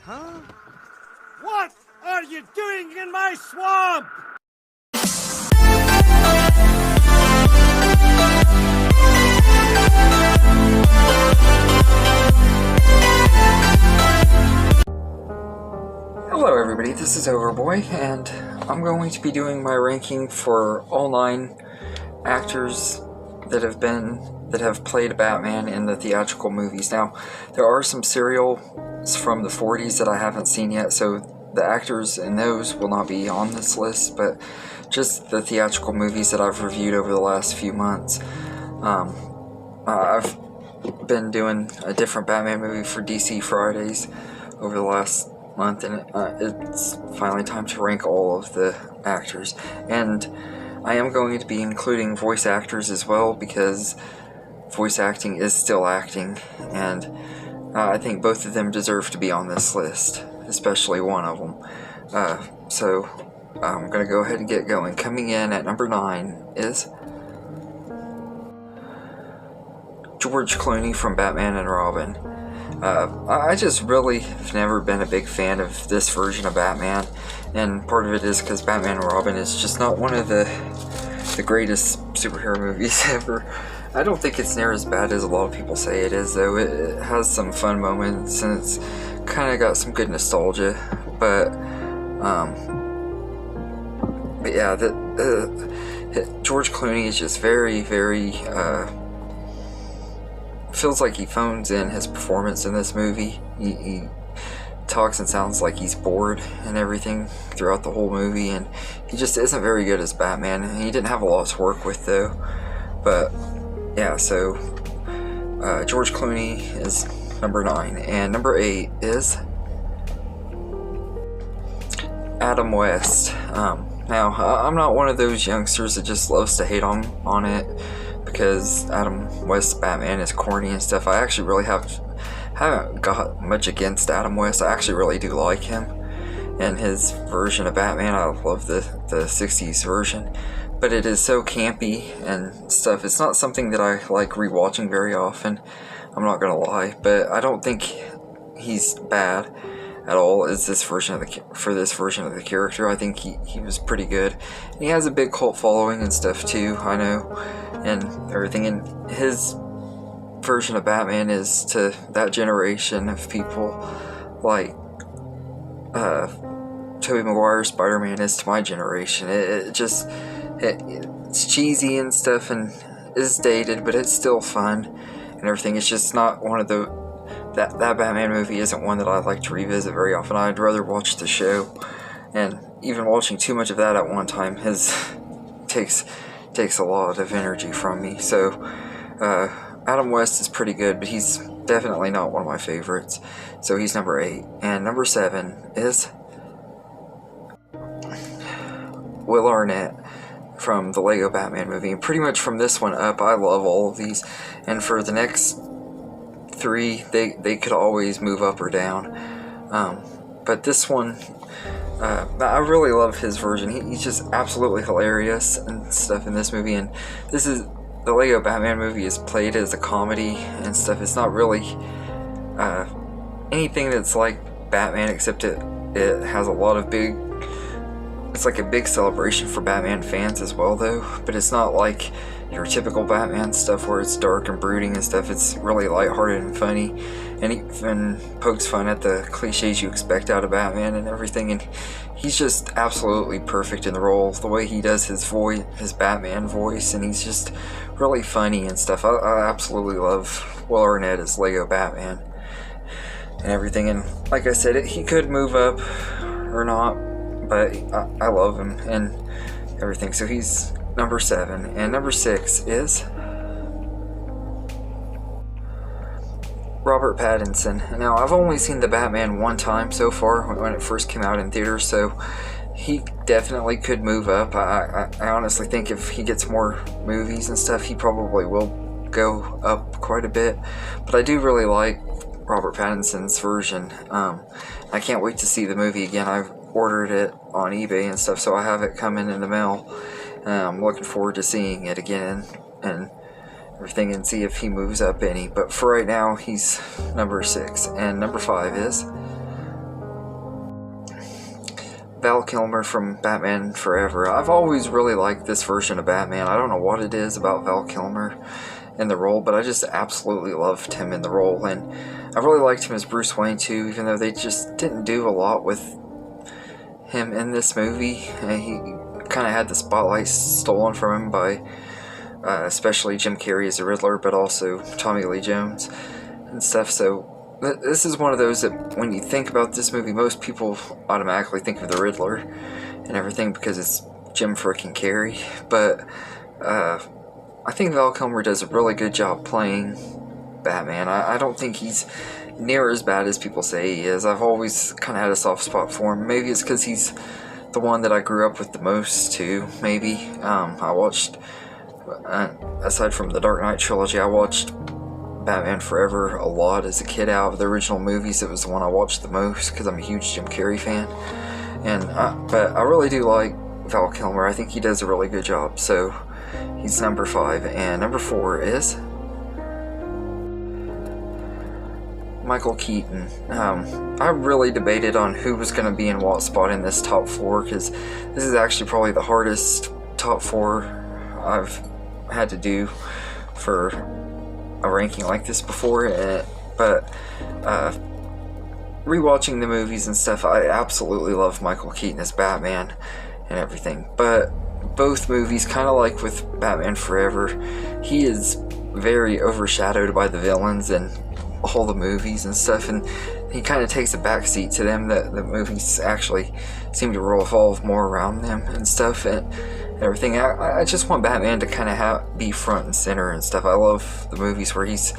Huh? What are you doing in my swamp? Hello everybody, this is Overboy, and I'm going to be doing my ranking for all 9 actors that have played Batman in the theatrical movies. Now, there are some serials from the 40s that I haven't seen yet, so the actors in those will not be on this list, but just the theatrical movies that I've reviewed over the last few months. I've been doing a different Batman movie for DC Fridays over the last month, and it's finally time to rank all of the actors. And I am going to be including voice actors as well, because voice acting is still acting, and I think both of them deserve to be on this list, especially one of them. So I'm going to go ahead and get going. Coming in at number 9 is George Clooney from Batman and Robin. I just really have never been a big fan of this version of Batman, and part of it is because Batman and Robin is just not one of the greatest superhero movies ever. I don't think it's near as bad as a lot of people say it is, though. It has some fun moments, and it's kind of got some good nostalgia, but yeah, George Clooney is just very, very, feels like he phones in his performance in this movie. He talks and sounds like he's bored and everything throughout the whole movie, and he just isn't very good as Batman. He didn't have a lot to work with, though. But yeah, so George Clooney is number 9, and number 8 is Adam West. Now, I'm not one of those youngsters that just loves to hate on it because Adam West's Batman is corny and stuff. I actually really haven't got much against Adam West. I actually really do like him and his version of Batman. I love the 60s version, but it is so campy and stuff. It's not something that I like rewatching very often, I'm not gonna lie, but I don't think he's bad at all as this version of the character. I think he was pretty good. And he has a big cult following and stuff too, I know, and everything. And his version of Batman is to that generation of people like Tobey Maguire's Spider-Man is to my generation. It's cheesy and stuff and is dated, but it's still fun and everything. It's just not one of the that Batman movie isn't one that I like to revisit very often. I'd rather watch the show, and even watching too much of that at one time takes a lot of energy from me. So Adam West is pretty good, but he's definitely not one of my favorites. So he's number 8, and number 7 is Will Arnett from the Lego Batman movie. And pretty much from this one up, I love all of these, and for the next 3, they could always move up or down, but this one, I really love his version. He's just absolutely hilarious and stuff in this movie, and this is the Lego Batman movie is played as a comedy and stuff. It's not really anything that's like Batman, except it has a lot of it's like a big celebration for Batman fans as well, though, but it's not like your typical Batman stuff where it's dark and brooding and stuff. It's really lighthearted and funny, and even pokes fun at the cliches you expect out of Batman and everything, and he's just absolutely perfect in the role. The way he does his Batman voice, and he's just really funny and stuff. I absolutely love Will Arnett as Lego Batman and everything, and like I said, he could move up or not, but I love him and everything. So he's number 7, and number 6 is Robert Pattinson. Now, I've only seen the Batman one time so far when it first came out in theaters, so he definitely could move up. I honestly think if he gets more movies and stuff, he probably will go up quite a bit. But I do really like Robert Pattinson's version. I can't wait to see the movie again. I've ordered it on eBay and stuff, so I have it coming in the mail. I'm looking forward to seeing it again and everything, and see if he moves up any. But for right now, he's number 6. And number 5 is Val Kilmer from Batman Forever. I've always really liked this version of Batman. I don't know what it is about Val Kilmer in the role, but I just absolutely loved him in the role, and I really liked him as Bruce Wayne too, even though they just didn't do a lot with him in this movie. He kind of had the spotlight stolen from him by especially Jim Carrey as the Riddler, but also Tommy Lee Jones and stuff. So this is one of those that when you think about this movie, most people automatically think of the Riddler and everything because it's Jim frickin' Carrey. But I think Val Kilmer does a really good job playing Batman. I don't think he's near as bad as people say he is. I've always kind of had a soft spot for him. Maybe it's because he's the one that I grew up with the most too. Maybe I watched, aside from the Dark Knight trilogy, I watched Batman Forever a lot as a kid. Out of the original movies, it was the one I watched the most because I'm a huge Jim Carrey fan. But I really do like Val Kilmer. I think he does a really good job. So he's number 5, and number 4 is Michael Keaton. I really debated on who was going to be in what spot in this top 4 because this is actually probably the hardest top 4 I've had to do for a ranking like this before. But rewatching the movies and stuff, I absolutely love Michael Keaton as Batman and everything. But both movies, kind of like with Batman Forever, he is very overshadowed by the villains and all the movies and stuff, and he kind of takes a backseat to them. That the movies actually seem to revolve more around them and stuff and everything. I just want Batman to kind of be front and center and stuff. I love the movies where he's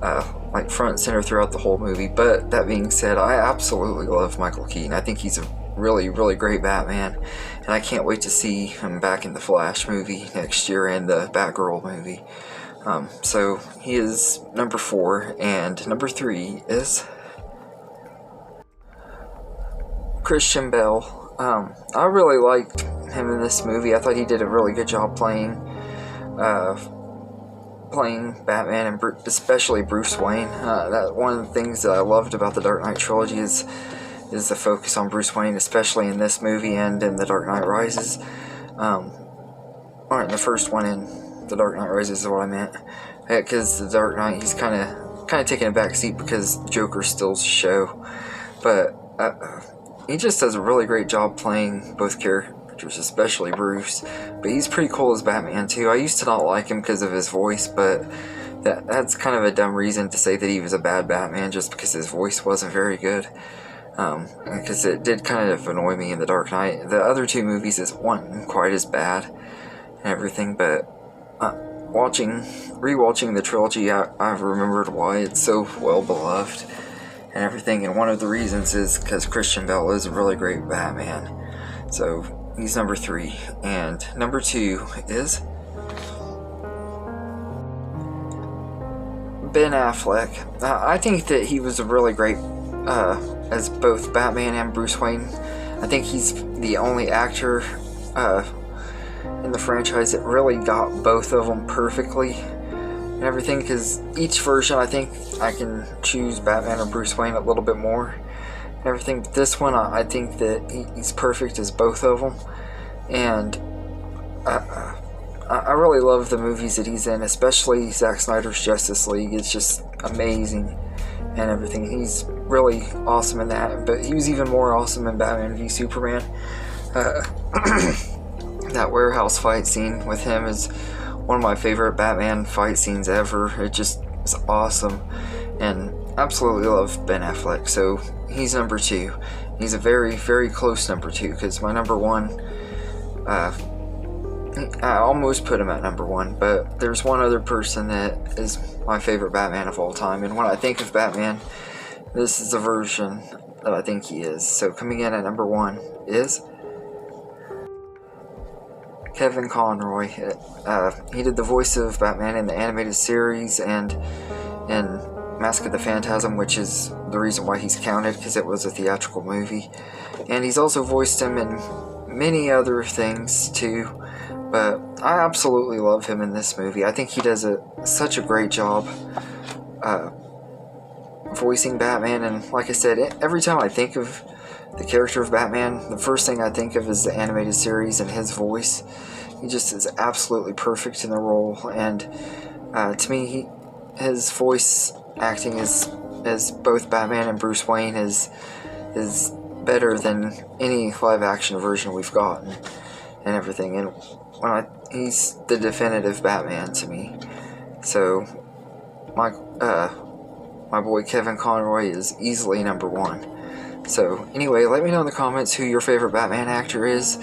like front and center throughout the whole movie. But that being said, I absolutely love Michael Keaton. I think he's a really, really great Batman, and I can't wait to see him back in the Flash movie next year and the Batgirl movie. So he is number 4, and number 3 is Christian Bale. I really liked him in this movie. I thought he did a really good job playing Batman, and especially Bruce Wayne. That one of the things that I loved about the Dark Knight trilogy is the focus on Bruce Wayne, especially in this movie and in The Dark Knight Rises. Or in the first one, in The Dark Knight Rises is what I meant. Because The Dark Knight, he's kind of taking a back seat because Joker steals the show. But he just does a really great job playing both characters, especially Bruce. But he's pretty cool as Batman too. I used to not like him because of his voice, but that's kind of a dumb reason to say that he was a bad Batman just because his voice wasn't very good. Because it did kind of annoy me in The Dark Knight. The other 2 movies weren't quite as bad and everything, but rewatching the trilogy, I've remembered why it's so well beloved and everything, and one of the reasons is because Christian Bale is a really great Batman. So he's number 3, and number 2 is Ben Affleck. I think that he was a really great as both Batman and Bruce Wayne. I think he's the only actor in the franchise that really got both of them perfectly and everything, because each version I think I can choose Batman or Bruce Wayne a little bit more and everything, but this one I think that he's perfect as both of them. And I really love the movies that he's in, especially Zack Snyder's Justice League. It's just amazing and everything. He's really awesome in that, but he was even more awesome in Batman v Superman. That warehouse fight scene with him is one of my favorite Batman fight scenes ever. It just is awesome, and absolutely love Ben Affleck. So he's number 2. He's a very, very close number 2, because my number 1, I almost put him at number 1, but there's one other person that is my favorite Batman of all time, and when I think of Batman, this is the version that I think he is. So coming in at number 1 is Kevin Conroy. He did the voice of Batman in the animated series and in Mask of the Phantasm, which is the reason why he's counted, because it was a theatrical movie. And he's also voiced him in many other things too, but I absolutely love him in this movie. I think he does such a great job voicing Batman, and like I said, every time I think of the character of Batman, the first thing I think of is the animated series and his voice. He just is absolutely perfect in the role, and to me, his voice acting as both Batman and Bruce Wayne is better than any live action version we've gotten and everything. And he's the definitive Batman to me. So my boy Kevin Conroy is easily number one. So anyway, let me know in the comments who your favorite Batman actor is.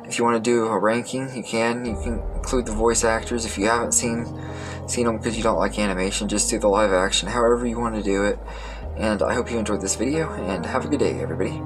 If you want to do a ranking, you can include the voice actors. If you haven't seen them because you don't like animation, just do the live action, however you want to do it. And I hope you enjoyed this video, and have a good day, everybody.